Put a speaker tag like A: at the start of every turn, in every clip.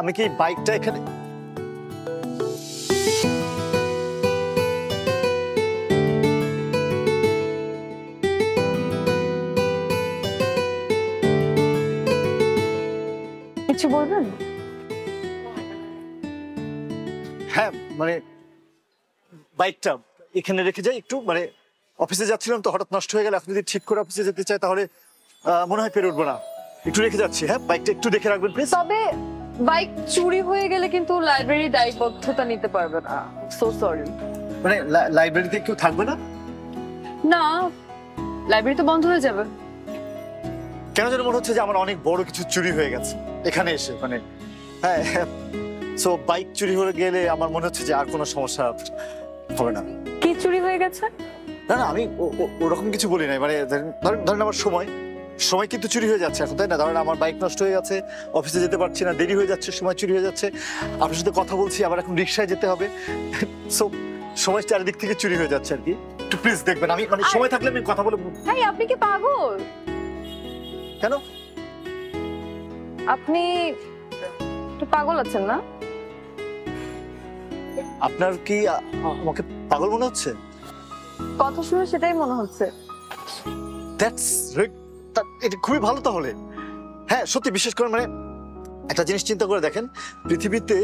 A: আমি কি বাইকটা এখানে
B: কিছু বলবেন?
A: হ্যাঁ মানে বাইকটা এখানে রেখে যাই, একটু মানে অফিসে যাচ্ছিলাম তো হঠাৎ নষ্ট হয়ে গেল। এখন যদি ঠিক করে অফিসে যেতে চাই তাহলে মনে হয় পেরে উঠবো না। একটু রেখে যাচ্ছি। হ্যাঁ, বাইকটা একটু দেখে রাখবেন প্লিজ।
B: তবে বাইক চুরি হয়ে গেলে কিন্তু লাইব্রেরি দায়বদ্ধতা নিতে পারবে না। So sorry.
A: মানে লাইব্রেরিতে কেউ থাকবে না?
B: না, লাইব্রেরি তো বন্ধ হয়ে যাবে।
A: কেন যেন মনে হচ্ছে যে আমার অনেক বড় কিছু চুরি হয়ে গেছে এখানে এসে। মানে হ্যাঁ, সো বাইক চুরি হয়ে গেলে আমার মনে হচ্ছে যে আর কোনো সমস্যা হবে না।
B: কি চুরি হয়ে গেছে?
A: না না, আমি ওরকম কিছু বলি নাই। মানে ধরেন আমার সময় কিন্তু চুরি হয়ে যাচ্ছে এখন, তাই না? ধরেন আমার বাইক নষ্ট হয়ে যাচ্ছে, অফিসে যেতে পারছি না, দেরি হয়ে যাচ্ছে, সময় চুরি হয়ে যাচ্ছে। আপনার সাথে কথা বলছি, আবার এখন রিক্সায় যেতে হবে। সো সময় চারিদিক থেকে চুরি হয়ে যাচ্ছে আর কি। একটু প্লিজ দেখবেন। আমি মানে সময় থাকলে আমি কথা বলে।
B: ভাই আপনি কি পাগল?
A: কেন?
B: আপনি একটু পাগল আছেন না?
A: আপনার কি আমাকে পাগল মনে হচ্ছে?
B: কথা শুনে সেটাই মনে হচ্ছে।
A: এটা খুবই ভালো তাহলে। হ্যাঁ সত্যি, বিশেষ করে মানে একটা জিনিস চিন্তা করে দেখেন, পৃথিবীতে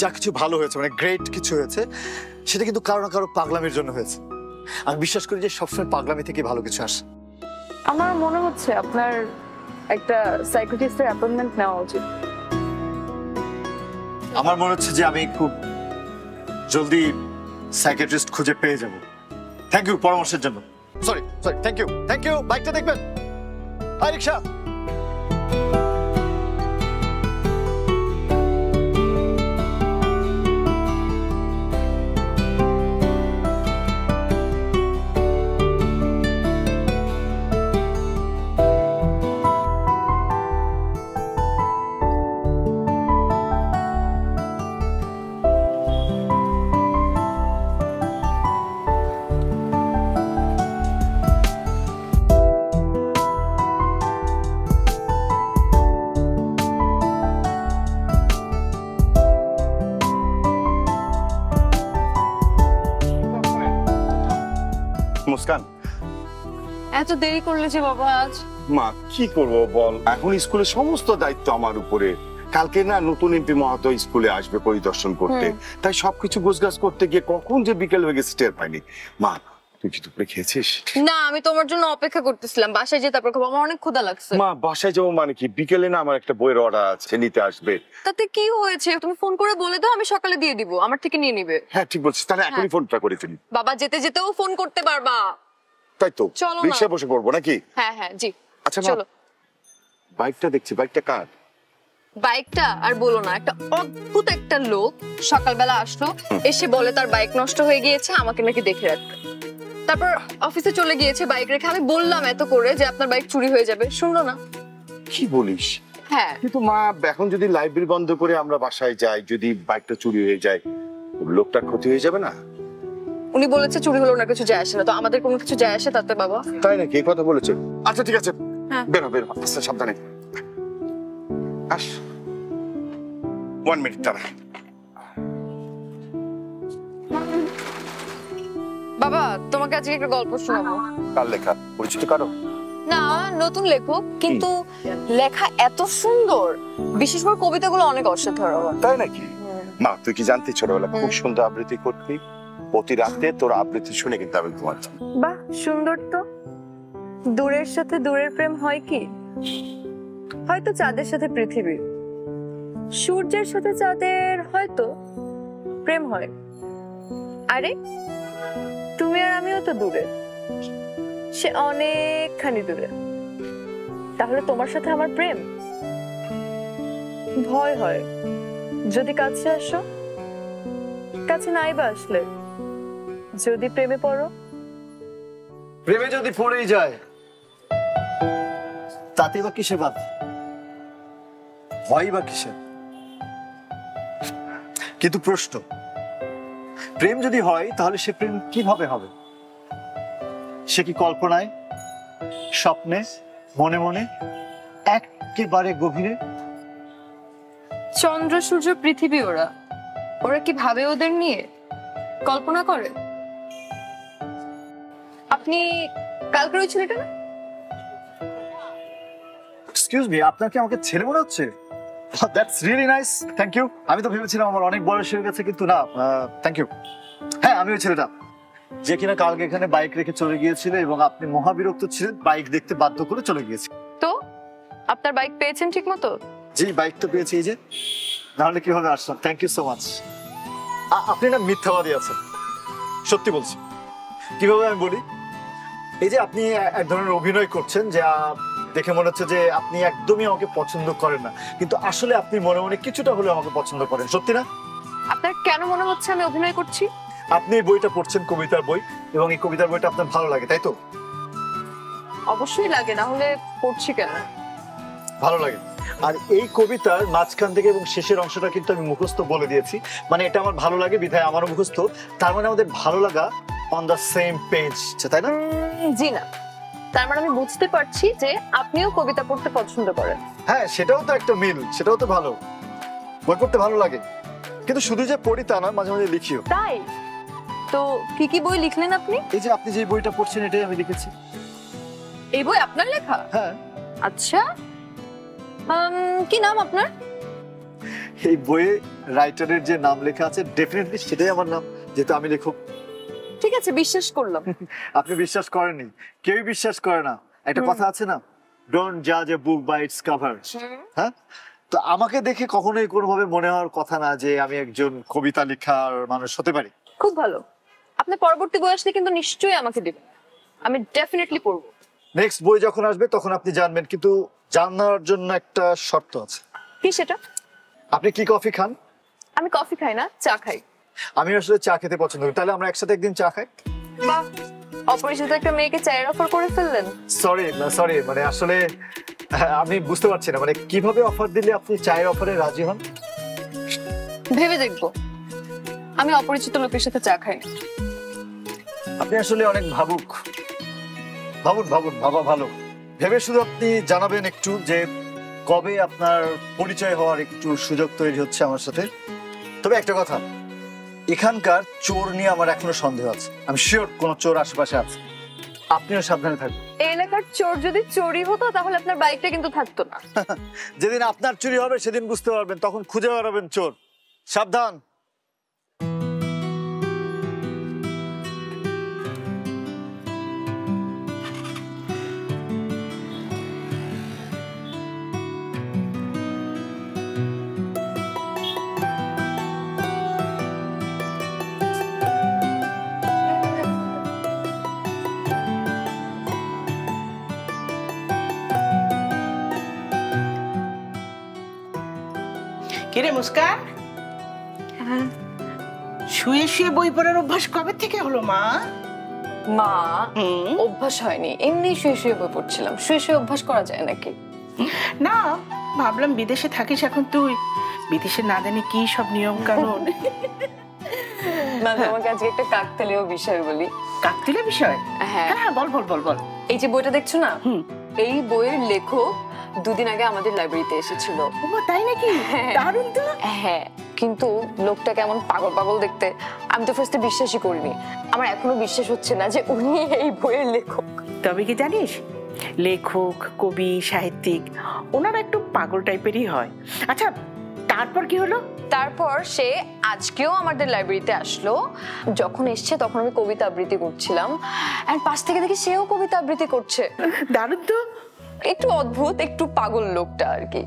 A: যা কিছু ভালো হয়েছে, মানে গ্রেট কিছু হয়েছে, সেটা কিন্তু কারো না কারো পাগলামির জন্য হয়েছে। আমি বিশ্বাস করি যে সবসময় পাগলামি থেকে ভালো কিছু আসে।
B: আমার মনে হচ্ছে আপনার একটা সাইকিয়াট্রিস্টের অ্যাপয়েন্টমেন্ট নেওয়া উচিত।
A: আমার মনে হচ্ছে যে আমি খুব জলদি সাইকিয়াট্রিস্ট খুঁজে পেয়ে যাব। থ্যাংক ইউ পরামর্শের জন্য। Sorry, thank you. বাইকটা দেখবেন। আই রিকশা।
C: মুস্কান,
B: এত দেরি করলে যে বাবা আজ?
C: মা কি করব বল, এখন স্কুলের সমস্ত দায়িত্ব আমার উপরে। কালকে না নতুন এমপি মহাতো স্কুলে আসবে পরিদর্শন করতে, তাই সবকিছু গোছগাছ করতে গিয়ে কখন যে বিকেল হয়ে গেছে টের পাইনি। মা তুই কি দুপুরে খেয়েছিস?
B: না, আমি তোমার জন্য অপেক্ষা করতেছিলাম, বাসায় যেয়ে তারপর খাবো। আমার অনেক ক্ষুধা লাগছে।
C: মা বাসায় যাবো মানে কি? বিকেলে না আমার একটা বইয়ের অর্ডার আছে, নিতে আসবে।
B: তাতে কি হয়েছে? তুমি ফোন করে বলে দাও, আমি সকালে দিয়ে দিব, আমার থেকে নিয়ে নিবে।
C: হ্যাঁ ঠিক বলছিস, তাহলে এখনই ফোনটা করে ফেলি।
B: বাবা যেতে যেতেও ফোন করতে পারবা।
C: তাই তো,
B: চলো না।
C: রিকশায় বসে পড়বো নাকি?
B: হ্যাঁ হ্যাঁ জি।
C: আচ্ছা
B: চলো।
C: বাইকটা দেখছি, বাইকটা কার?
B: বাইকটা আর বলো না, একটা অদ্ভুত একটা লোক সকালবেলা আসলো, এসে বলে তার বাইক নষ্ট হয়ে গিয়েছে, আমাকে নাকি দেখে রাখতে। তারপর অফিসে চলে গিয়েছে বাইক রেখে। আমি বললাম এত করে যে আপনার বাইক চুরি হয়ে যাবে, শুনলো না।
C: কি বলিস?
B: হ্যাঁ
C: কিন্তু মা এখন যদি লাইব্রেরি বন্ধ করে আমরা বাসায় যাই, যদি বাইকটা চুরি হয়ে যায়, লোকটার ক্ষতি হয়ে যাবে না?
B: উনি বলেছে চুরি হলো না, কিছু যায় আসে না। তো আমাদের কোনো কিছু যায় আসে তাতে বাবা?
C: তাই নাকি? এই কথা বলেছে? আচ্ছা ঠিক আছে,
B: হ্যাঁ।
C: বেরো আচ্ছা সাবধানে আস। 1 মিনিট দাঁড়া।
B: বাবা তোমাকে আজকে একটা গল্প শোনাবো।
C: কার লেখা? পরিচিত কারো?
B: না, নতুন লেখক, কিন্তু লেখা এত সুন্দর, বিশেষ করে কবিতাগুলো অনেক অসাধারণ।
C: তাই নাকি? মা তুই কি জানতি ছোটবেলা খুব সুন্দর আবৃত্তি করতি? প্রতি রাতে তোর আবৃত্তি শুনে কিন্তু আমি ঘুমাতাম।
B: বাহ, সুন্দর তো। দূরের সাথে দূরের প্রেম হয় কি? হয়তো চাঁদের সাথে পৃথিবীর, সূর্যের সাথে চাঁদের হয়তো প্রেম হয়। আরে তুমি আর আমিও তো দূরে, সে অনেকখানি দূরে। তাহলে তোমার সাথে আমার প্রেম? ভয় হয় যদি কাছে আসো, কাছে নাই বা আসলে যদি প্রেমে পড়ো।
A: প্রেমে যদি পড়েই যায় তাতে বা কিসে বাদ, হয় বা কিসে? কিন্তু প্রশ্ন, প্রেম যদি হয় তাহলে সে প্রেম কিভাবে হবে? সে কি কল্পনায়, স্বপ্নে, মনে মনে, একেবারে গভীরে?
B: চন্দ্র সূর্য পৃথিবী, ওরা ওরা কি ভাবে ওদের নিয়ে? কল্পনা করে? আপনি কালকের ওই ছেলেটা না?
A: এক্সকিউজ মি, আপনার কি আমাকে ছেলে মনে হচ্ছে? That's really nice, thank you. আমি তো ভেবেছিলাম আমার অনেক বয়স হয়ে গেছে, কিন্তু না, থ্যাংক ইউ। হ্যাঁ, আমি ওই ছেলেটা যে কিনা কালকে এখানে বাইক রেখে চলে গিয়েছিল এবং আপনি মহাবিরক্ত ছিলেন, বাইক দেখতে বাধ্য করে চলে গিয়েছি।
B: তো আপনার বাইক পেয়েছেন ঠিক মতো?
A: জি, বাইক তো পেয়েছি, এই যে। নাহলে কিভাবে আসলাম? Thank you so much. আপনি না মিথ্যাবাদী আছেন, সত্যি বলছি। কিভাবে আমি বলি, এই যে আপনি এক ধরনের অভিনয় করছেন, যে দেখে মনে হচ্ছে যে আপনি একদমই আমাকে পছন্দ করেন না, কিন্তু আসলে আপনি মনে মনে কিছুটা হলেও আমাকে পছন্দ করেন, সত্যি না?
B: আপনার কেন মনে হচ্ছে আমি অভিনয় করছি?
A: আপনি এই বইটা পড়ছেন, কবিতার বই, এবং এই কবিতার বইটা আপনার ভালো লাগে, তাই তো?
B: অবশ্যই লাগে, না হলে পড়ছি কেন?
A: ভালো লাগে। আর এই কবিতার মাঝখান থেকে এবং শেষের অংশটা কিন্তু আমি মুখস্থ বলে দিয়েছি, মানে এটা আমার ভালো লাগে বিধায় আমারও মুখস্থ। তার মানে আমাদের ভালো লাগা অন দ্য সেম পেজ, তাই না?
B: জি না, তার মানে আমি বুঝতে পারছি যে আপনিও কবিতা পড়তে পছন্দ করেন।
A: হ্যাঁ, সেটাও তো একটা মিল, সেটাও তো ভালো। বই পড়তে ভালো লাগে, কিন্তু শুধু যে পড়ি তা না, মাঝে মাঝে লিখিও।
B: তাই তো কি কি বই লিখলেন আপনি?
A: এই যে আপনি যে বইটা পড়ছেন, এটাই আমি লিখেছি।
B: এই বই আপনার লেখা?
A: হ্যাঁ।
B: আচ্ছা, কি নাম আপনার?
A: এই বইয়ে রাইটারের যে নাম লেখা আছে, ডেফিনেটলি সেটাই আমার নাম, যেহেতু আমি লেখক।
B: ঠিক আছে, বিশ্বাস করলাম।
A: আপনি বিশ্বাস করেননি, কেউই বিশ্বাস করে না। একটা কথা আছে না, ডোন্ট জাজ এ বুক বাই ইটস কভার। হ্যাঁ, তো আমাকে দেখে কখনোই কোনোভাবে মনে হওয়ার কথা না যে আমি একজন কবিতা লেখার মানুষ হতে পারি।
B: খুব ভালো। আপনি পরবর্তী বই আসলে কিন্তু নিশ্চয়ই আমাকে দিবেন, আমি ডেফিনেটলি পড়বো।
A: নেক্সট বই যখন আসবে তখন আপনি জানবেন, কিন্তু জানার জন্য একটা শর্ত আছে।
B: কি সেটা?
A: আপনি কি কফি খান?
B: আমি কফি খাই না, চা খাই।
A: আমি আসলে চা খেতে পছন্দ করি, তাহলে আমরা একসাথে একদিন চা খাই।
B: বাহ, অপরিচিত একটা মেয়েকে চায়ের অফার করে ফেললেন।
A: সরি, মানে আসলে আমি বুঝতে পারছি না, মানে কিভাবে অফার দিলে আপনি চায়ের অফারে রাজি হন?
B: ভেবে দেখবো। আমি অপরিচিত লোকের সাথে চা খাই।
A: আপনি আসলে অনেক ভাবুক। ভাবুন, ভাবা ভালো। ভেবে শুধু আপনি জানাবেন একটু যে কবে আপনার পরিচয় হওয়ার একটু সুযোগ তৈরি হচ্ছে আমার সাথে। তবে একটা কথা, এখানকার চোর নিয়ে আমার এখনো সন্দেহ আছে। আমি শিওর কোনো চোর আশেপাশে আছে, আপনিও সাবধানে থাকবেন।
B: এই এলাকার চোর যদি চোরই হতো তাহলে আপনার বাইকটা কিন্তু থাকতো না।
A: যেদিন আপনার চুরি হবে সেদিন বুঝতে পারবেন, তখন খুঁজে বেড়াবেন চোর। সাবধান।
D: কিরে মুস্কান, শুয়ে শুয়ে বই পড়ার অভ্যাস কবে থেকে হলো মা?
B: মা, অভ্যাস হয়নি, এমনি শুয়ে শুয়ে বই পড়ছিলাম। শুয়ে শুয়ে অভ্যাস করা যায় নাকি?
D: না, ভাবলাম বিদেশে থাকিস এখন তুই, বিদেশে না জানি কি সব নিয়ম কানুন।
B: মা, তোমাকে আজকে একটা কাকতালীয় বিষয় বলি।
D: কাকতালীয় বিষয়?
B: হ্যাঁ
D: হ্যাঁ, বল বল বল বল।
B: এই যে বইটা দেখছো না, এই বইয়ের লেখক দুদিন আগে আমাদের লাইব্রেরিতে এসেছিল।
D: ওমা, তাই নাকি? দারুণ তো।
B: হ্যাঁ, কিন্তু লোকটা কেমন পাগল পাগল দেখতে। আমি তো ফার্স্টে বিশ্বাসই করিনি। আমার এখনো বিশ্বাস হচ্ছে না যে উনি এই বইয়ের লেখক।
D: তবে কি জানিস, লেখক, কবি, সাহিত্যিক ওনারা একটু পাগল টাইপেরই হয়। আচ্ছা, তারপর কি হলো?
B: তারপর সে আজকেও আমাদের লাইব্রেরিতে আসলো। যখন এসছে তখন আমি কবিতা আবৃত্তি করছিলাম, আর পাশ থেকে দেখি সেও কবিতা আবৃত্তি করছে।
D: দারুণ তো।
B: একটু অদ্ভুত, একটু পাগল লোকটা আর কি,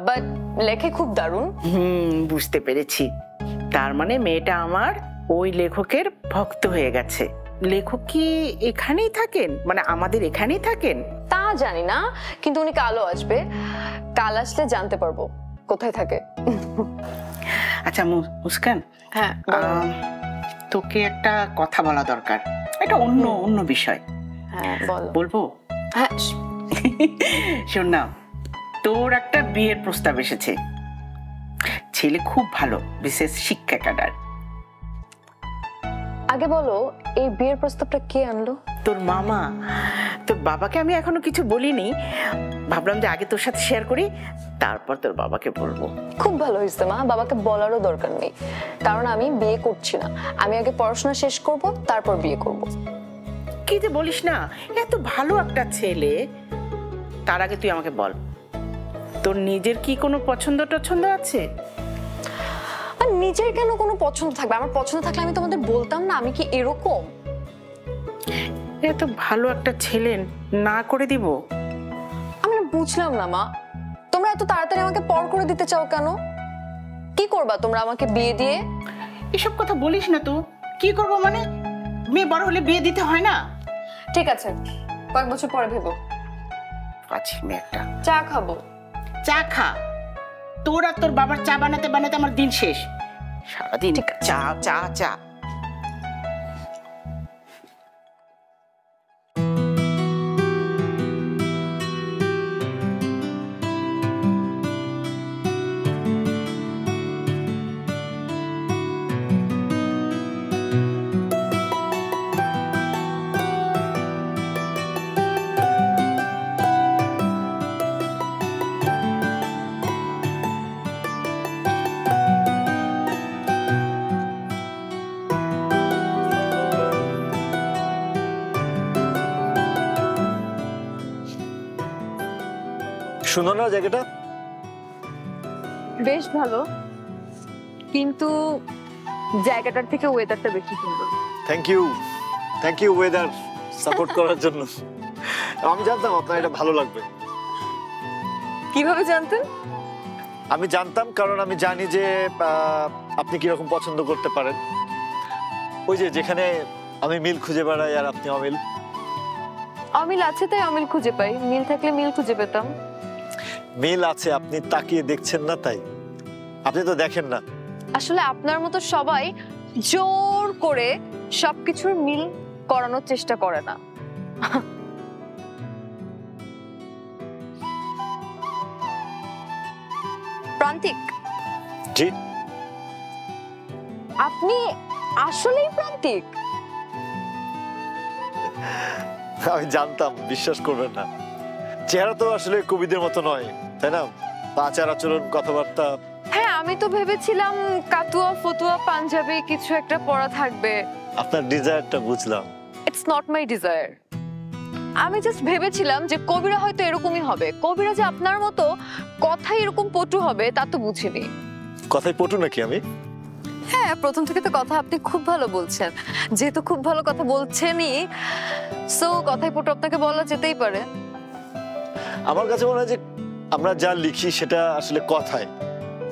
B: বাট লেখে খুব দারুণ।
D: বুঝতে পেরেছি। তার মানে মেয়েটা আমার ওই লেখকের ভক্ত হয়ে গেছে। লেখক কি এখানেই থাকেন, মানে আমাদের এখানেই থাকেন?
B: তা জানি না, কিন্তু উনি কালও আসবে। কাল আসলে জানতে পারবো কোথায় থাকে।
D: আচ্ছা মুস্কান,
B: হ্যাঁ,
D: তোকে একটা কথা বলা দরকার, একটা অন্য বিষয়।
B: হ্যাঁ
D: বলবো?
B: হ্যাঁ,
D: শোন না, তোর একটা বিয়ের প্রস্তাব এসেছে। ছেলে খুব ভালো, বিশেষ শিক্ষা ক্যাডার।
B: আগে বলো, এই বিয়ের প্রস্তাবটা কে আনলো?
D: তোর মামা। তোর বাবাকে আমি এখনো কিছু বলিনি, ভাবলাম যে আগে তোর সাথে শেয়ার করি, তারপর তোর বাবাকে বলবো।
B: খুব ভালো হয়েছে মা, বাবাকে বলারও দরকার নেই, কারণ আমি বিয়ে করছি না। আমি আগে পড়াশোনা শেষ করব, তারপর বিয়ে করব।
D: কি যে বলিস না, এত ভালো একটা ছেলে। তার আগে তুই আমাকে বল, তোর নিজের কি কোনো পছন্দ টছন্দ আছে?
B: আর নিজের কেন কোনো পছন্দ থাকবে? আমার পছন্দ থাকলে আমি তোমাদের বলতাম না? আমি কি এরকম?
D: এত ভালো একটা ছেলে না করে দিব?
B: আমি না বুঝলাম না মা, তোমরা এত তাড়াতাড়ি আমাকে পর করে দিতে চাও কেন? কি করবা তোমরা আমাকে বিয়ে দিয়ে?
D: এসব কথা বলিস না তো। কি করব মানে? মেয়ে বড় হলে বিয়ে দিতে হয় না?
B: ঠিক আছে, কয়েক বছর পরে ভেবো।
D: আছি মেয়েটা।
B: চা খাবো।
D: চা খা। তোর আর তোর বাবার চা বানাতে বানাতে আমার দিন শেষ। সারাদিন চা চা চা।
A: সুন্দর না জায়গাটা?
B: বেশ ভালো, কিন্তু জায়গাটার থেকে ওয়েদারটা বেশি সুন্দর।
A: থ্যাংক ইউ ওয়েদার সাপোর্ট করার জন্য। আমি জানতাম আপনার এটা ভালো লাগবে।
B: কিভাবে জানতেন?
A: আমি জানতাম কারণ আমি জানি যে আপনি কিরকম পছন্দ করতে পারেন। ওই যে যেখানে আমি মিল খুঁজে বেড়াই আর আপনি অমিল।
B: অমিল আছে তাই অমিল খুঁজে পাই, মিল থাকলে মিল খুঁজে পেতাম।
A: মিল আছে, আপনি তাকিয়ে দেখছেন না তাই। আপনি তো দেখেন না।
B: আসলে আপনার মতো সবাই জোর করে সবকিছুর মিল করানোর চেষ্টা করে না। প্রান্তিক,
A: জি
B: আপনি আসলেই প্রান্তিক?
A: আমি জানতাম, বিশ্বাস করবেন না। চেহারা তো আসলে কবিদের মতো নয়, তাই না? আচার আচরণ, কথাবার্তা।
B: হ্যাঁ, আমি তো ভেবেছিলাম কাতুয়া ফতুয়া পাঞ্জাবি কিছু একটা পরা থাকবে।
A: আপনার ডিজায়ারটা বুঝলাম।
B: It's not my desire. আমি জাস্ট ভেবেছিলাম যে কবিরা হয়তো এরকমই হবে। কবিরা যে আপনার মতো কথাই এরকম পটু হবে তা তো বুঝিনি।
A: কথাই পটু নাকি আমি?
B: হ্যাঁ, প্রথম থেকে তো কথা আপনি খুব ভালো বলছেন। যেহেতু খুব ভালো কথা বলছেনই, সো কথাই পটু আপনাকে বলা যেতেই পারে।
A: আমার কাছে মনে হয় যে আমরা যা লিখি সেটা আসলে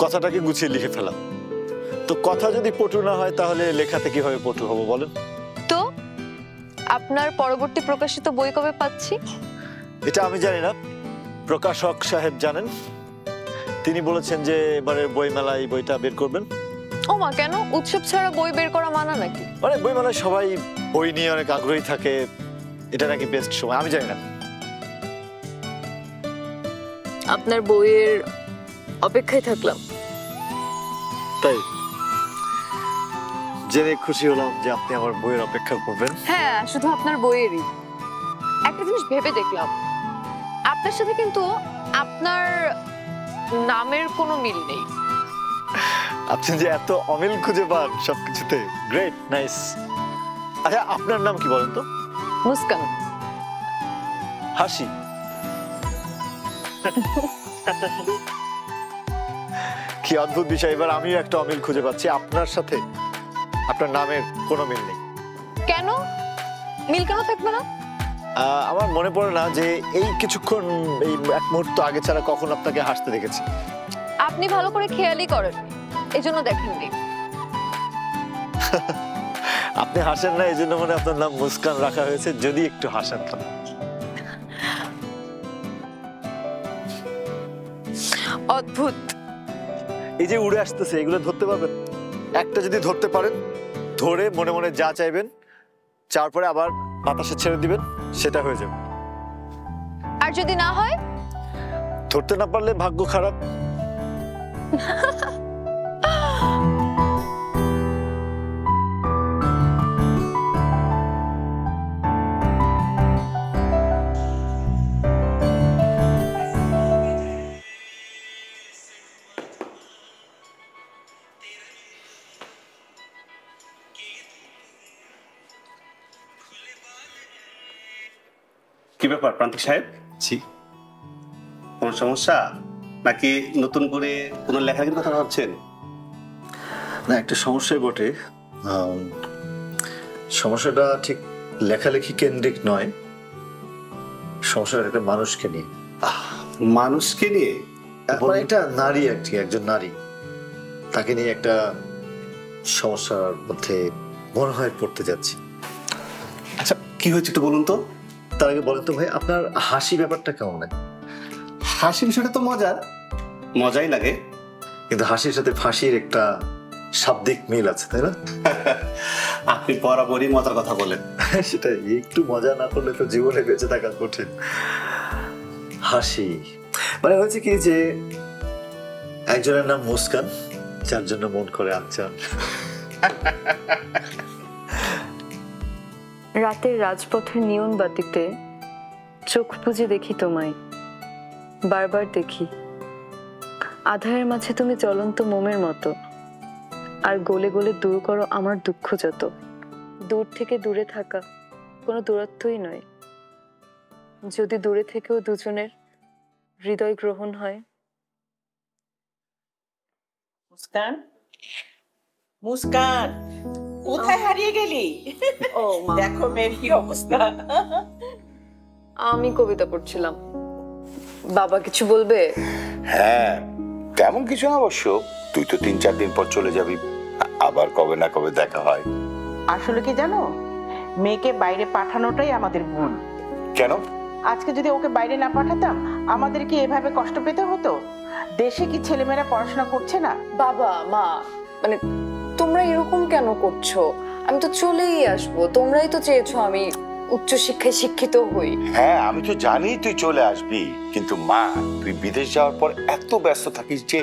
A: কথাটাকে গুছিয়ে লিখে ফেলা। তো কথা যদি পটু না হয় তাহলে লেখাতে কিভাবে পটু হবো বলেন?
B: তো আপনার পরবর্তী প্রকাশিত বই কবে পাচ্ছি?
A: এটা আমি জানি না, প্রকাশক সাহেব জানেন। তিনি বলেছেন যে এবারের বইমেলায় এই বইটা বের করবেন।
B: ও মা, কেন? উৎসব ছাড়া বই বের করা মানা নাকি?
A: মানে বইমেলায় সবাই বই নিয়ে অনেক আগ্রহী থাকে, এটা নাকি বেস্ট সময়। আমি জানি না।
B: আপনার বইয়ের অপেক্ষায় থাকলাম।
A: তাই জেনে খুশি হলাম যে আপনি আমার বইয়ের অপেক্ষা করবেন।
B: হ্যাঁ, শুধু আপনার বইয়েরই। একটা জিনিস ভেবে দেখলাম, আপনার সাথে কিন্তু আপনার নামের কোনো মিল নেই।
A: আপনি যে এত অমিল খুঁজে পান সবকিছুতে, গ্রেট, নাইস। আচ্ছা, আপনার নাম কি বলেন তো?
B: মুস্কান।
A: হাসি। কি অদ্ভুত বিষয়, এবার আমিও একটা অমিল খুঁজে পাচ্ছি। আপনার সাথে আপনার নামের কোনো মিল নেই।
B: কেন মিল কেন থাকবে না?
A: আমার মনে পড়ে না যে এই কিছুক্ষণ, এই এক মুহূর্ত আগে ছাড়া কখন আপনাকে হাসতে দেখেছি।
B: আপনি ভালো করে খেয়ালই করেন, এজন্য দেখেননি।
A: আপনি হাসেন না, এই জন্য মানে আপনার নাম মুস্কান রাখা হয়েছে। যদি একটু হাসেন তো।
B: অদ্ভুত।
A: এই যে উড়ে আসতেছে, এগুলো ধরতে পারবেন? একটা যদি ধরতে পারেন, ধরে মনে মনে যা চাইবেন, চার পরে আবার বাতাসে ছেড়ে দিবেন, সেটা হয়ে যাবে।
B: আর যদি না হয়?
A: ধরতে না পারলে ভাগ্য খারাপ।
E: ব্যাপার প্রান্তিক সাহেব?
A: জি।
E: কোনো সমস্যা নাকি নতুন করে কোনো লেখালেখির কথা ভাবছেন?
A: না, একটা সমস্যাই বটে। সমস্যাটা ঠিক লেখালেখি কেন্দ্রিক নয়, সমস্যাটা একটা মানুষকে নিয়ে।
E: মানুষকে নিয়ে?
A: মানে একটা নারী আর কি, একজন নারী, তাকে নিয়ে একটা সমস্যার মধ্যে মনে হয় পড়তে যাচ্ছি।
E: আচ্ছা, কি হয়েছে একটু বলুন তো।
A: তার আগে বলেন তো ভাই, আপনার হাসি ব্যাপারটা কেমন লাগে?
E: হাসি বিষয়টা তো মজার, মজাই লাগে,
A: কিন্তু হাসির সাথে ফাঁসির একটা শাব্দিক মিল আছে, তাই না?
E: আপনি বরাবরই মজার কথা বলেন।
A: সেটাই, একটু মজা না করলে তো জীবনে বেঁচে থাকা কঠিন। হাসি মানে হয়েছে কি যে একজনের নাম মুস্কান, যার জন্য মন করে আচ্ছান।
B: রাতের রাজপথের নিয়ন বাতিতে চোখ বুজে দেখি তোমায়, বারবার দেখি। আধারের মাঝে তুমি জ্বলন্ত মোমের মতো, আর গলে গলে দূর করো আমার দুঃখ যত। দূর থেকে দূরে থাকা কোনো দূরত্বই নয়, যদি দূরে থেকেও দুজনের হৃদয় গ্রহণ হয়।
D: মুস্কান, মুস্কান, কোথায় হারিয়ে গেলি?
B: ও মা,
D: দেখো মেয়ের কি অবস্থা।
B: আমি কবিতা পড়ছিলাম। বাবা কিছু বলবে?
C: হ্যাঁ, তেমন কিছু না অবশ্য। তুই তো 3-4 দিন পর চলে যাবি, আবার কবে না কবে দেখা হয়।
D: আসলে কি জানো, মেয়েকে বাইরে পাঠানোটাই আমাদের ভুল।
C: কেন?
D: আজকে যদি ওকে বাইরে না পাঠাতাম, আমাদের কি এভাবে কষ্ট পেতে হতো? দেশে কি ছেলেমেয়েরা পড়াশোনা করছে না?
B: বাবা মা, মানে তোমরা এরকম কেন করছো? আমি তো চলেই আসবো, তোমরাই তো চেয়েছো আমি উচ্চশিক্ষায় শিক্ষিত হই।
C: হ্যাঁ, আমি তো জানি তুই চলে আসবি, কিন্তু মা, তুই বিদেশ যাওয়ার পর এত ব্যস্ত থাকিস যে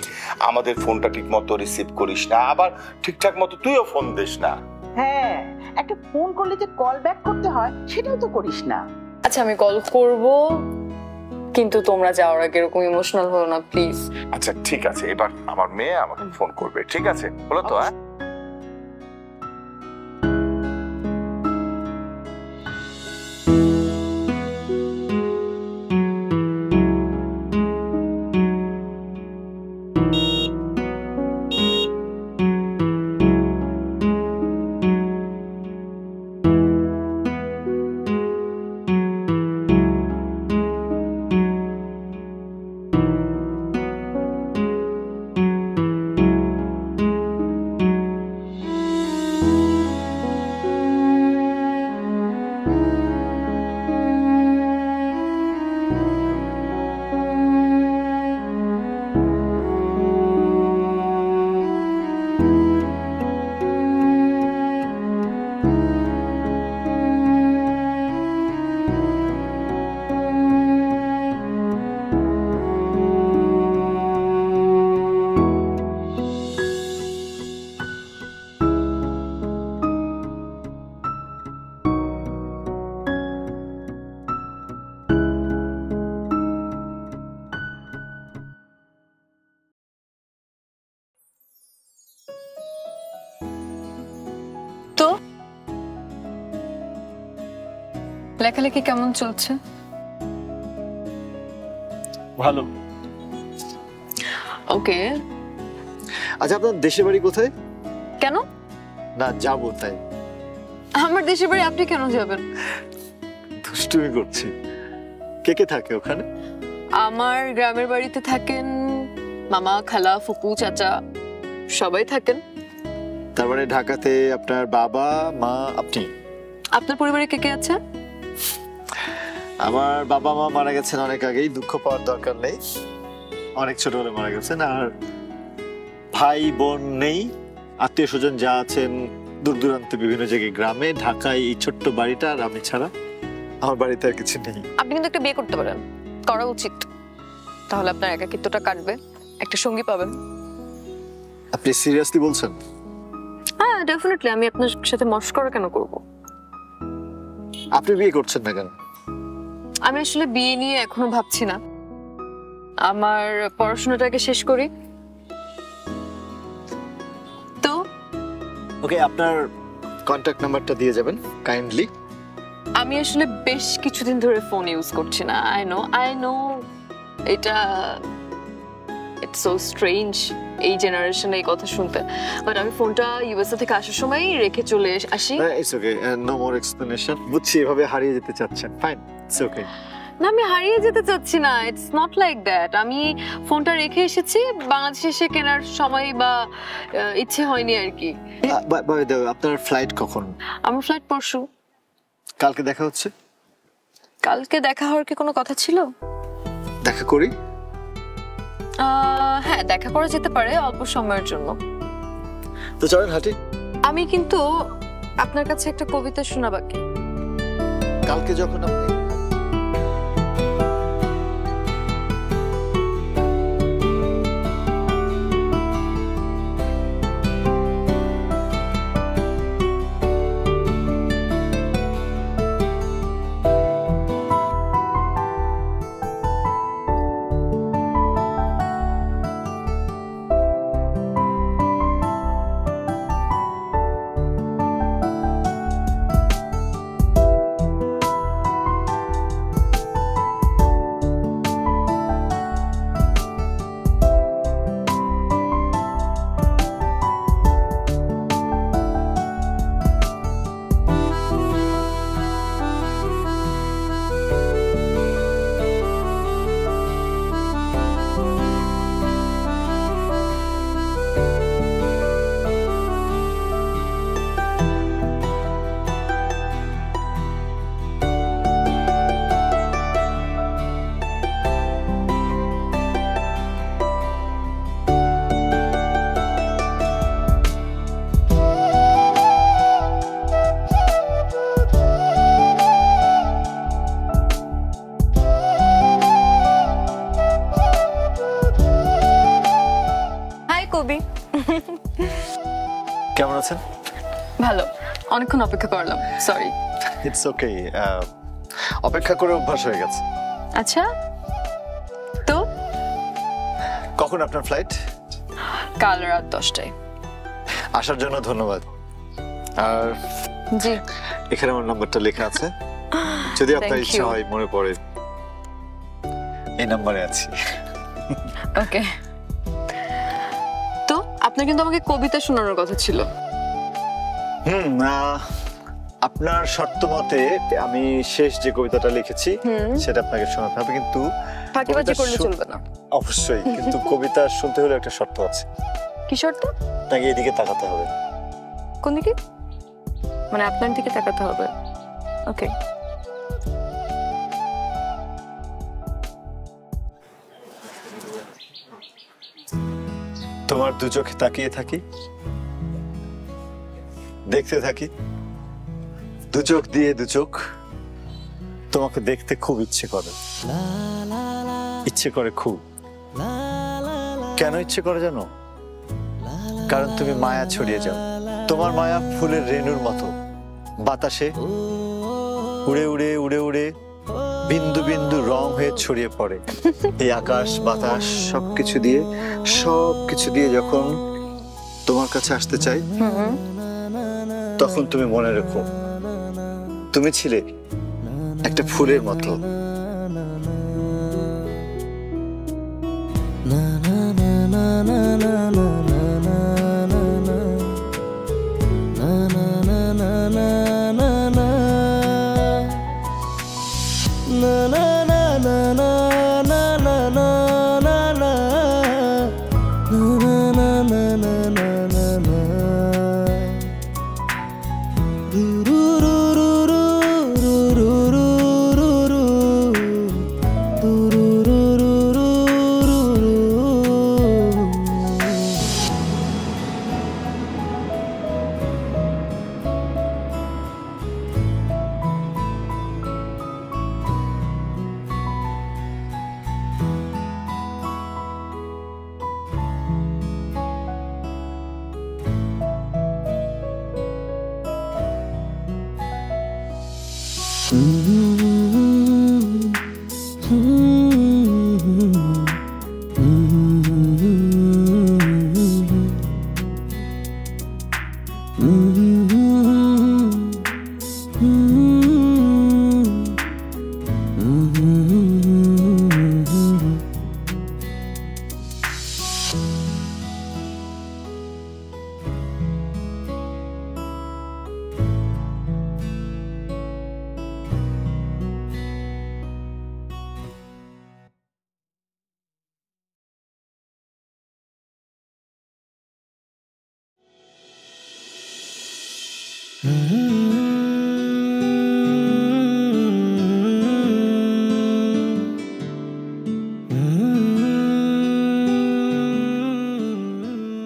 C: আমাদের ফোনটা ঠিক মতো রিসিভ করিস না, আবার ঠিকঠাক মতো তুইও ফোন দিস না।
D: হ্যাঁ, একটা ফোন করলে যে কল ব্যাক করতে হয় সেটাও তো করিস না।
B: আচ্ছা আমি কল করব, কিন্তু তোমরা যাওয়ার আগে এরকম ইমোশনাল হও না প্লিজ।
C: আচ্ছা ঠিক আছে, এবার আমার মেয়ে আমাকে ফোন করবে, ঠিক আছে? বলো তো। হ্যাঁ,
B: তো লেখালেখি কেমন চলছে?
A: ভালো।
B: ওকে।
A: আচ্ছা, আপনার দেশের বাড়ি কোথায়?
B: কেন?
A: না, যাবো তাই।
B: আমার দেশের বাড়ি আপনি কেন যাবেন?
A: দুষ্টুমি করছি। কে কে থাকে ওখানে?
B: আমার গ্রামের বাড়িতে থাকেন মামা, খালা, ফুপু, চাচা, সবাই থাকেন।
A: তার মানে ঢাকাতে আপনার বাবা, মা, আপনি।
B: আপনার পরিবারে কে কে আছে?
A: আমার বাবা মা মারা গেছেন অনেক আগেই, দুঃখ পাওয়ার দরকার নেই, অনেক ছোটবেলায় মারা গেছেন। আর ভাই বোন নেই, আত্মীয় স্বজন যা আছেন দূর দূরান্তে বিভিন্ন জায়গায়, গ্রামে। ঢাকায় এই ছোট্ট বাড়িটা আর আমি ছাড়া আমার বাড়িতে আর কিছু নেই।
B: আপনি কিন্তু একটা বিয়ে করতে পারেন, করা উচিত। তাহলে আপনার একাকিত্বটা কাটবে, একটা সঙ্গী পাবেন।
A: আপনি সিরিয়াসলি বলছেন?
B: হ্যাঁ ডেফিনেটলি, আমি আপনার সাথে মশকরা কেন করব?
A: আপনি বিয়ে করছেন না কেন?
B: আমি আসলে বিয়ে নিয়ে এখনো ভাবছি না, আমার পড়াশোনাটাকে শেষ করি তো।
A: ওকে, আপনার কন্ট্যাক্ট নাম্বারটা দিয়ে যাবেন কাইন্ডলি।
B: আমি আসলে বেশ কিছুদিন ধরে ফোন ইউজ করছি না। আই নো এটা ইটস সো স্ট্রেঞ্জ এই জেনারেশনে এই কথা শুনতে, বাট আমি ফোনটা ইউএসএ থেকে আসার সময় রেখে চলে আসি।
A: It's okay, no more explanation. বুঝছি এভাবে হারিয়ে যেতে চাচ্ছেন, ফাইন, ইটস ওকে।
B: না, আমি হারিয়ে যেতে চাচ্ছি না, ইটস নট লাইক দ্যাট। আমি ফোনটা রেখে এসেছি, বাংলাদেশে এসে কেনার সময় বা ইচ্ছে হয়নি আর কি।
A: আপনার ফ্লাইট কখন?
B: আমার ফ্লাইট পরশু।
A: কালকে দেখা হচ্ছে?
B: কালকে দেখা হওয়ার কি কোনো কথা ছিল?
A: দেখা করি?
B: হ্যাঁ, দেখা করা যেতে পারে অল্প সময়ের জন্য।
A: তো চলেন হাঁটি।
B: আমি কিন্তু আপনার কাছে একটা কবিতা শোনা বাকি।
A: কালকে যখন আপনি
B: কবি,
A: কেমন আছেন?
B: ভালো, অনেকক্ষণ অপেক্ষা করলাম, সরি।
A: ইটস ওকে, অপেক্ষা করে অভ্যাস হয়ে গেছে।
B: আচ্ছা, তো
A: কখন আপনার ফ্লাইট?
B: কাল রাত 10টায়।
A: আসার জন্য ধন্যবাদ। আর
B: জি,
A: এখানে আমার নাম্বারটা লেখা আছে, যদি আপনার
B: Thank
A: ইচ্ছা
B: you.
A: হয়, মনে পড়ে, এই নাম্বারে আছি।
B: ওকে। তো আপনার কিন্তু আমাকে কবিতা শোনানোর কথা ছিল।
A: আপনার শর্ত মতে আমি শেষ যে কবিতাটা লিখেছি সেটা আপনাকে শোনাতে হবে, কিন্তু
B: ফাঁকিবাজি
A: কবিতা
B: করলে চলবে না।
A: অবশ্যই, কিন্তু কবিতা শুনতে হলে একটা শর্ত আছে।
B: কি শর্ত?
A: আপনাকে এদিকে তাকাতে হবে।
B: কোন দিকে? মানে আপনার দিকে তাকাতে হবে। ওকে।
A: তোমার দু চোখে তাকিয়ে থাকি, দেখতে থাকি, দু চোখ দিয়ে দু চোখ, তোমাকে দেখতে খুব ইচ্ছে করে, ইচ্ছে করে খুব। কেন ইচ্ছে করে জানো? কারণ তুমি মায়া ছড়িয়ে যাও। তোমার মায়া ফুলের রেণুর মতো বাতাসে উড়ে উড়ে উড়ে উড়ে বিন্দু বিন্দু রং হয়ে ছড়িয়ে পড়ে। এই আকাশ বাতাস সবকিছু দিয়ে যখন তোমার কাছে আসতে চাই, তখন তুমি মনে রেখো তুমি ছিলে একটা ফুলের মতো।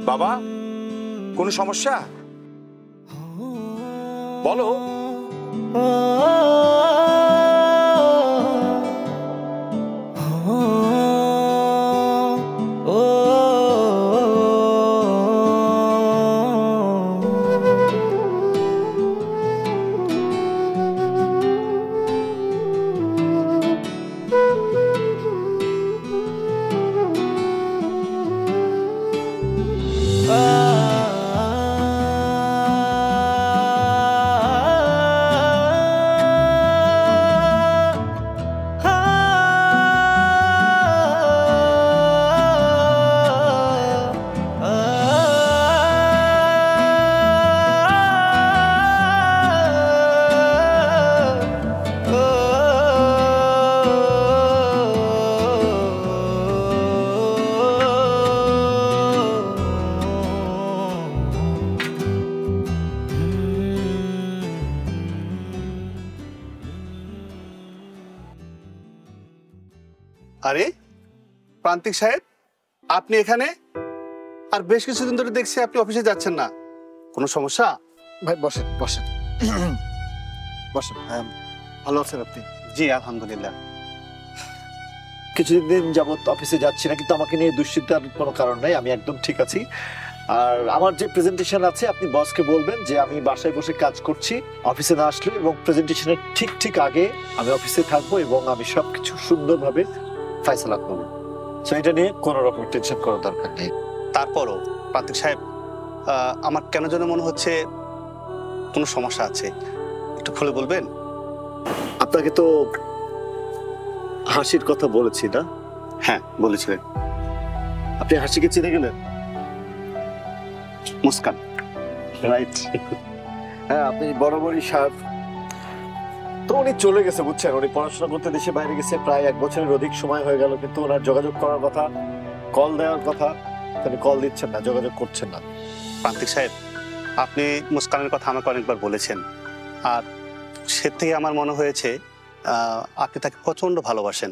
C: বাবা, কোনো সমস্যা? বলো।
E: আরে প্রান্তিক সাহেব, আপনি এখানে? আর বেশ কিছুদিন ধরে দেখছি আপনি অফিসে যাচ্ছেন না, কোনো সমস্যা?
A: ভাই বসেন বসেন বসেন। হ্যাঁ, ভালো আছেন আপনি?
E: জি আলহামদুলিল্লাহ।
A: কিছুদিন যাবত অফিসে যাচ্ছি না, কিন্তু আমাকে নিয়ে দুশ্চিন্তার কোনো কারণ নাই, আমি একদম ঠিক আছি। আর আমার যে প্রেজেন্টেশন আছে, আপনি বসকে বলবেন যে আমি বাসায় বসে কাজ করছি, অফিসে না আসলে, এবং প্রেজেন্টেশনের ঠিক আগে আমি অফিসে থাকবো এবং আমি সবকিছু সুন্দরভাবে ফয়সালা করবো। তো এটা নিয়ে কোনো রকম টেনশন করার দরকার নেই।
E: তারপরও প্রান্তিক সাহেব, আমার কেন যেন মনে হচ্ছে কোনো সমস্যা আছে, একটু খুলে বলবেন?
A: আপনাকে তো হাসির কথা বলেছি না?
E: হ্যাঁ বলেছিলেন।
A: আপনি হাসিকে চিনে গেলেন?
E: মুস্কান।
A: রাইট। হ্যাঁ, আপনি বরাবরই সার। তো উনি চলে গেছে, বুঝছেন, উনি পড়াশোনা করতে দেশে বাইরে গেছে, প্রায় 1 বছরের অধিক সময় হয়ে গেল, কিন্তু ওনার যোগাযোগ করার কথা, কল দেওয়ার কথা, তিনি কল দিচ্ছেন না, যোগাযোগ করছেন না।
E: প্রান্তিক সাহেব, আপনি মুস্কানের কথা আমাকে অনেকবার বলেছেন, আর সে থেকে আমার মনে হয়েছে আপনি তাকে প্রচন্ড ভালোবাসেন।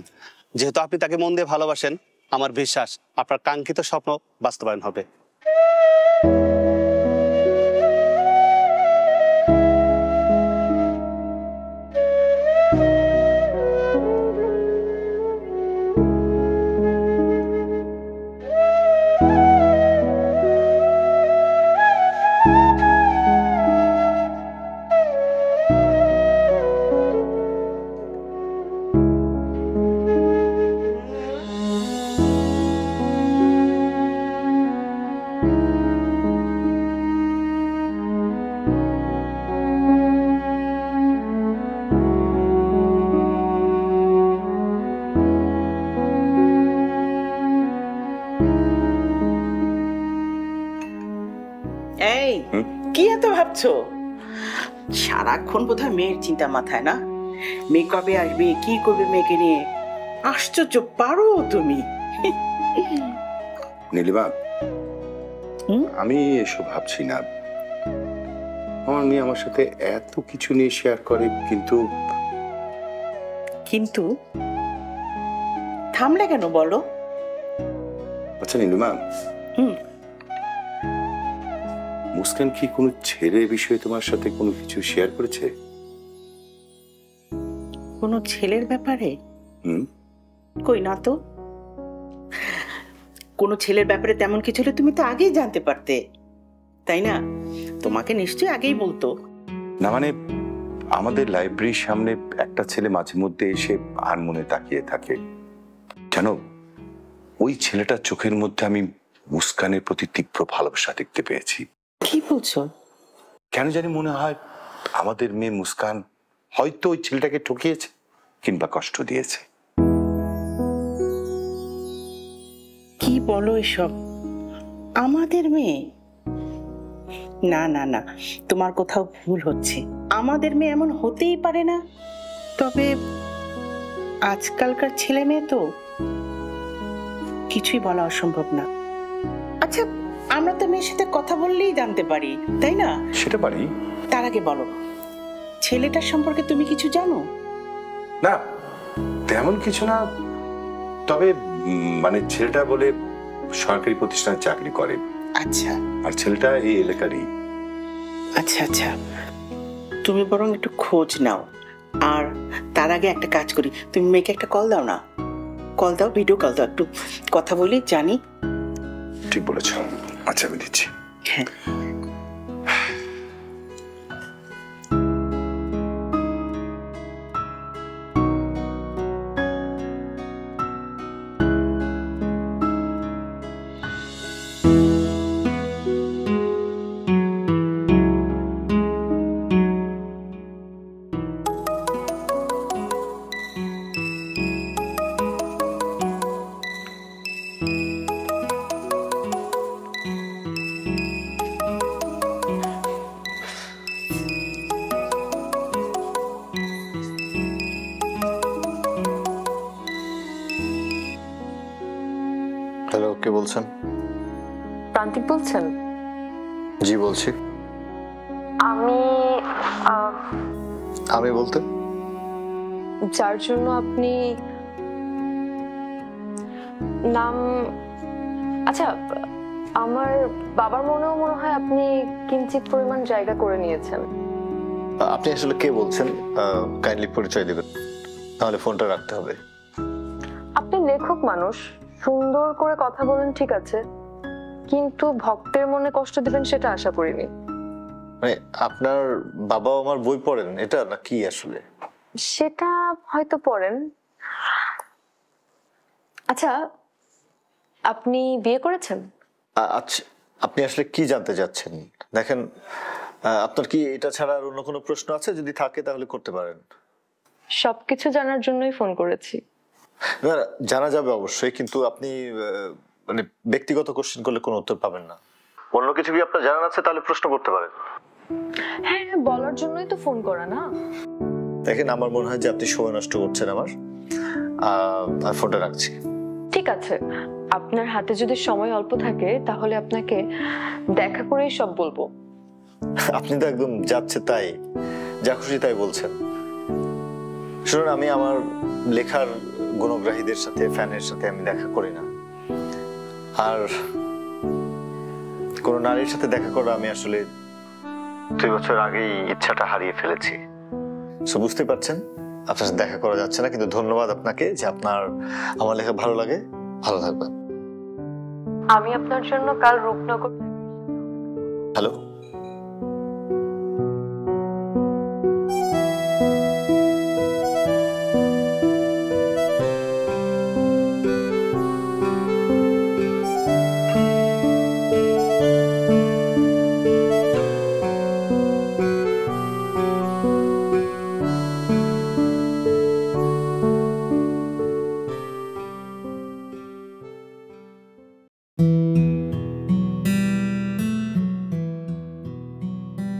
E: যেহেতু আপনি তাকে মন দিয়ে ভালোবাসেন, আমার বিশ্বাস আপনার কাঙ্ক্ষিত স্বপ্ন বাস্তবায়ন হবে।
D: এই কি এত ভাবছো? সারাক্ষণ বোধহয় মেয়ের চিন্তা মাথায়, না? মেয়ে কবে আসবে, কি করবে মেয়েকে নিয়ে? আশ্চর্য পারো তুমি।
C: নীলিমা, আমি এসব ভাবছি না। আমার মেয়ে আমার সাথে এত কিছু নিয়ে শেয়ার করে, কিন্তু
D: কিন্তু থামলে কেন বলো?
C: আচ্ছা নীলিমা, মুস্কান কি কোনো ছেলের বিষয়ে তোমার সাথে কোনো কিছু শেয়ার করেছে?
D: কোনো ছেলের ব্যাপারে? কই না তো। কোনো ছেলের ব্যাপারে তেমন কিছু হলে তুমি তো আগেই জানতে পারতে, তাই না? তোমাকে নিশ্চয়ই আগেই বলতো।
C: না মানে, আমাদের লাইব্রেরির সামনে একটা ছেলে মাঝে মধ্যে এসে আনমনে তাকিয়ে থাকে, জানো? ওই ছেলেটার চোখের মধ্যে আমি মুস্কানের প্রতি তীব্র ভালোবাসা দেখতে পেয়েছি।
D: কি বলছো?
C: কেন জানি মনে হয় আমাদের মেয়ে মুস্কান হয়তো ওই ছেলেটাকে ঠকিয়েছে কিংবা কষ্ট দিয়েছে।
D: কি বলো এসব? আমাদের মেয়ে? না না না, তোমার কোথাও ভুল হচ্ছে। আমাদের মেয়ে এমন হতেই পারে না। তবে আজকালকার ছেলে মেয়ে তো কিছুই বলা অসম্ভব না। আচ্ছা, আমরা তো মেয়ের সাথে কথা বললেই জানতে পারি, তাই না?
C: সেটা পারি,
D: তার আগে বলো, ছেলেটার সম্পর্কে তুমি কিছু জানো?
F: না, তেমন কিছু না। তবে মানে ছেলেটা বলে সরকারি প্রতিষ্ঠানে চাকরি করে,
D: আচ্ছা
F: আর ছেলেটা এই এলাকারই।
D: আচ্ছা আচ্ছা, তুমি বরং একটু খোঁজ নাও। আর তার আগে একটা কাজ করি, তুমি মেয়েকে একটা কল দাও না। কল দাও, ভিডিও কল দাও, একটু কথা বলি, জানি।
F: ঠিক বলেছ। আচ্ছা, আমি দিচ্ছি।
D: হ্যাঁ।
A: হ্যালো, কে বলছেন?
B: প্রান্তিক বলছেন?
A: জি বলছি।
B: আমি
A: আমি বলতে?
B: যার জন্য আপনি নাম, আচ্ছা, আমার বাবার মনে হয় আপনি কিঞ্চিত পরিমাণ জায়গা করে নিয়েছেন।
A: আপনি আসলে কে বলছেন? কাইন্ডলি পরিচয় দেবেন, তাহলে ফোনটা রাখতে হবে।
B: আপনি লেখক মানুষ, সুন্দর করে কথা বলেন ঠিক আছে, কিন্তু ভক্তের মনে কষ্ট দিবেন সেটা আশা করিনি।
A: মানে আপনার বাবা আমার বই পড়েন এটা না কি আসলে?
B: সেটা হয়তো পড়েন। আচ্ছা, আপনি বিয়ে করেছেন?
A: আচ্ছা, আপনি আসলে কি জানতে চাচ্ছেন? দেখেন, আপনার কি এটা ছাড়া আর অন্য কোনো প্রশ্ন আছে? যদি থাকে তাহলে করতে পারেন।
B: সবকিছু জানার জন্যই ফোন করেছি।
A: না, জানা যাবে অবশ্যই, কিন্তু আপনি মানে ব্যক্তিগত কোশ্চেন করলে কোনো উত্তর পাবেন না। অন্য কিছু কি আপনার জানার আছে তাহলে প্রশ্ন করতে পারেন।
B: হ্যাঁ, বলার জন্যই তো ফোন করা না।
A: দেখেন, আমার মনে হয় যে আপনি সময় নষ্ট করছেন আমার, আর ফোনটা রাখছি।
B: ঠিক আছে, আপনার হাতে যদি সময় অল্প থাকে তাহলে আপনাকে দেখা করেই সব বলবো।
A: আপনি তো একদম যাচ্ছে তাই, যা খুশি তাই বলছেন। শুনুন, আমি আমার লেখার গুণগ্রাহীদের সাথে, ফ্যানের সাথে আমি দেখা করি না, আর কোন নারীর সাথে দেখা করা আমি আসলে 2 বছর আগেই ইচ্ছাটা হারিয়ে ফেলেছি। সো বুঝতে পারছেন, আপনার সাথে দেখা করা যাচ্ছে না, কিন্তু ধন্যবাদ আপনাকে যে আপনার আমার লেখা ভালো লাগে। ভালো থাকবেন।
B: আমি আপনার জন্য কাল রূপনগর।
A: হ্যালো,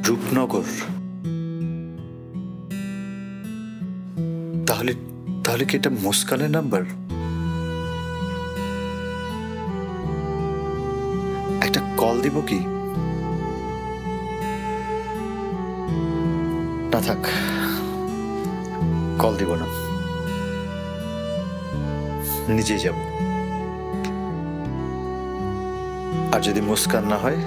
A: রূপনগর? তাহলে তাহলে কি এটা মুস্কানের নাম্বার? একটা কল দিব কি? না থাক, কল দিব না, নিজেই যাব। আর যদি মুস্কান না হয়,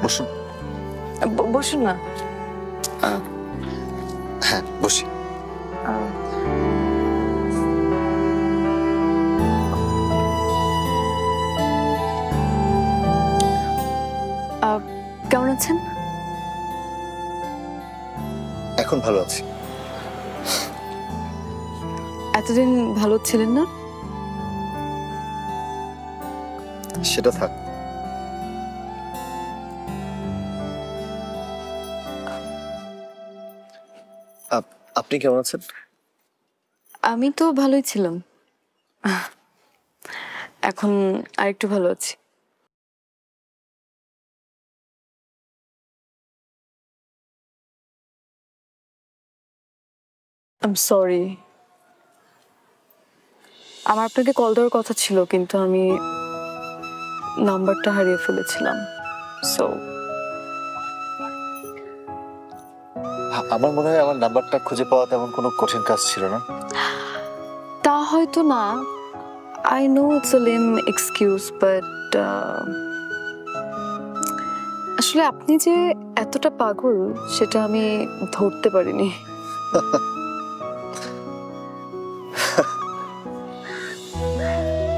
A: বসুন।
B: বসুন না।
A: হ্যাঁ, বসি।
B: আছেন?
A: এখন ভালো আছি।
B: এতদিন ভালো ছিলেন না?
A: সেটা থাক। আপনি কেমন আছেন?
B: আমি তো ভালোই ছিলাম, এখন আরেকটু ভালো আছি। আই এম সরি, আমার আপনাকে কল দেওয়ার কথা ছিল কিন্তু আমি নাম্বারটা হারিয়ে ফেলেছিলাম। সো
A: আমার মনে হয় আমার নাম্বারটা খুঁজে পাওয়া তেমন কোনো কঠিন কাজ ছিল না।
B: তা হয়তো না, I know it's a lame excuse, but আসলে আপনি যে এতটা পাগল সেটা আমি ধরতে পারিনি।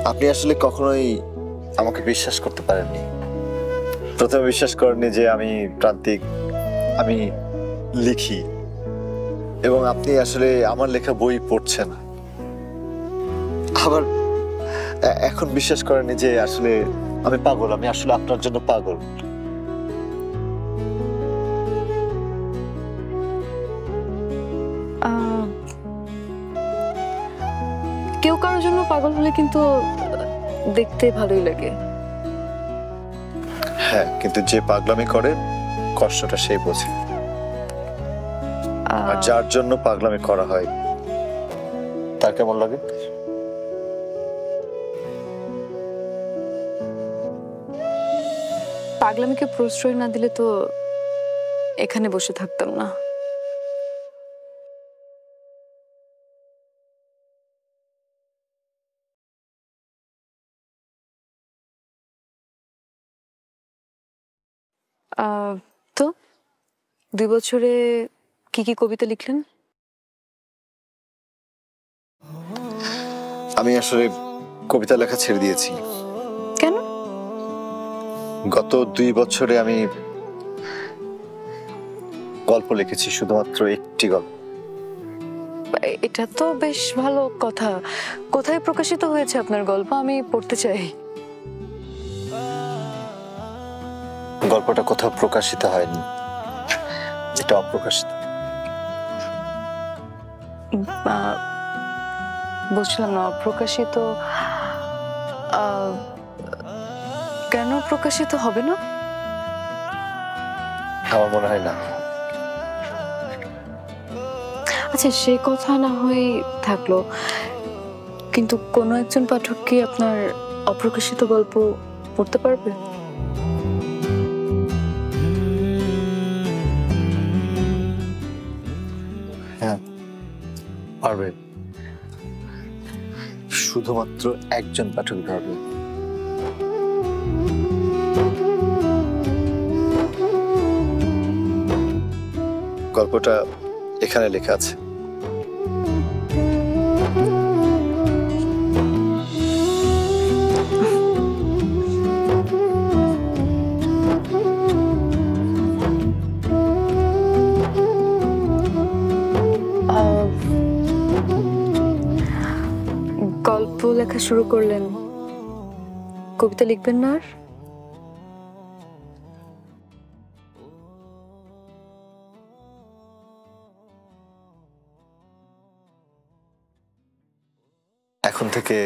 A: আপনি আসলে কখনোই আমাকে বিশ্বাস করতে পারেননি। প্রথমে বিশ্বাস করেননি যে আমি প্রান্তিক, আমি লিখি, এবং আপনি আসলে আমার লেখা বই পড়ছেন। আবার এখন বিশ্বাস করেননি যে আসলে আমি পাগল, আমি আসলে আপনার জন্য পাগল।
B: কেউ কারোর জন্য পাগল হলে কিন্তু দেখতে ভালোই লাগে।
A: হ্যাঁ, কিন্তু যে পাগলামি করে কষ্টটা সেই বোঝে। আর যার জন্য পাগলামি করা হয় তার কেমন লাগে?
B: পাগলামিকে প্রশ্রয় না দিলে তো এখানে বসে থাকতাম না। তো 2 বছরে কি কি কবিতা লিখলেন?
A: আমি আসলে কবিতা লেখা ছেড়ে দিয়েছি।
B: কেন?
A: গত 2 বছরে আমি গল্প লিখেছি, শুধুমাত্র একটি গল্প।
B: এটা তো বেশ ভালো কথা। কোথায় প্রকাশিত হয়েছে আপনার গল্প? আমি পড়তে চাই।
A: গল্পটা কোথাও প্রকাশিত হয়নি, এটা অপ্রকাশিত।
B: বুঝলাম না, অপ্রকাশিত কেন প্রকাশিত হবে না?
A: আমার মনে হয় না।
B: আচ্ছা, সে কথা না হয় থাকলো, কিন্তু কোনো একজন পাঠক কি আপনার অপ্রকাশিত গল্প পড়তে পারবে?
A: হ্যাঁ, পারবে। শুধুমাত্র একজন পাঠক পারবে। গল্পটা এখানে লেখা আছে।
B: গল্প লেখা শুরু করলেন, কবিতা লিখবেন না আর?
A: এখন থেকে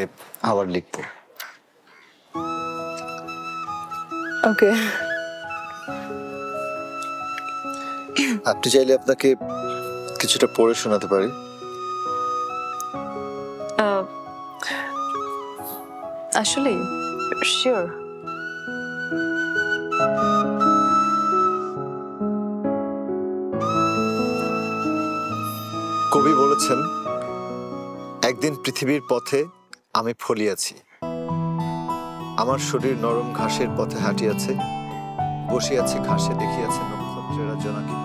A: আবার লিখবো।
B: ওকে।
A: আপনি চাইলে আপনাকে কিছুটা পড়ে শোনাতে পারি।
B: আসলে শিওর।
A: কবি বলেছেন, একদিন পৃথিবীর পথে আমি ফলিয়াছি, আমার শরীর নরম ঘাসের পথে হাঁটিয়াছে, বসিয়াছে ঘাসে, দেখিয়াছে নক্ষত্রেরা জোনাকি